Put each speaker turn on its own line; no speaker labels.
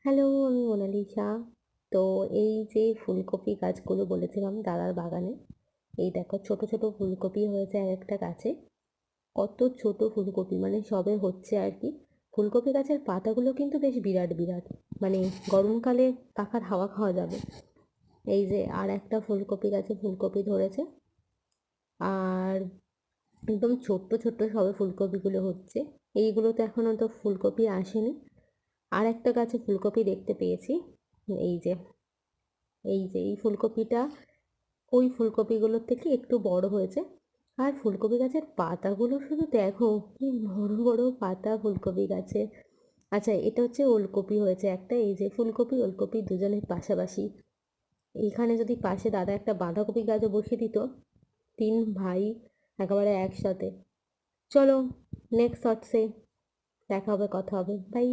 Hello, আমি Mona Lisa. তো এই যে ফুলকপি গাছগুলো বলেছিলাম দাদার বাগানে, এই দেখো ছোট ছোট ফুলকপি হয়েছে এক একটা গাছে। কত ছোট ফুলকপি, মানে সবে হচ্ছে আর কি। ফুলকপি গাছের পাতাগুলো কিন্তু বেশ বিরাট বিরাট, মানে গরমকালে পাখার হাওয়া খাওয়া যাবে। এই যে আর একটা ফুলকপি গাছে ফুলকপি ধরেছে, আর একদম ছোট্ট ছোট্ট সবে ফুলকপিগুলো হচ্ছে। এইগুলোতে এখনো তো ফুলকপি আসেনি। আর একটা গাছে ফুলকপি দেখতে পেয়েছি। এই যে এই ফুলকপিটা ওই ফুলকপিগুলোর থেকে একটু বড় হয়েছে। আর ফুলকপি গাছের পাতাগুলো শুধু দেখো, কি বড় বড় পাতা ফুলকপি গাছে। আচ্ছা, এটা হচ্ছে ওলকপি হয়েছে একটা, এই যে ফুলকপি ওলকপি দুজনের পাশাপাশি। এইখানে যদি পাশে দাদা একটা বাঁধাকপি গাছও বসিয়ে দিত, তিন ভাই একেবারে একসাথে। চলো, নেক্সট শর্টসে দেখা হবে, কথা হবে, বাই।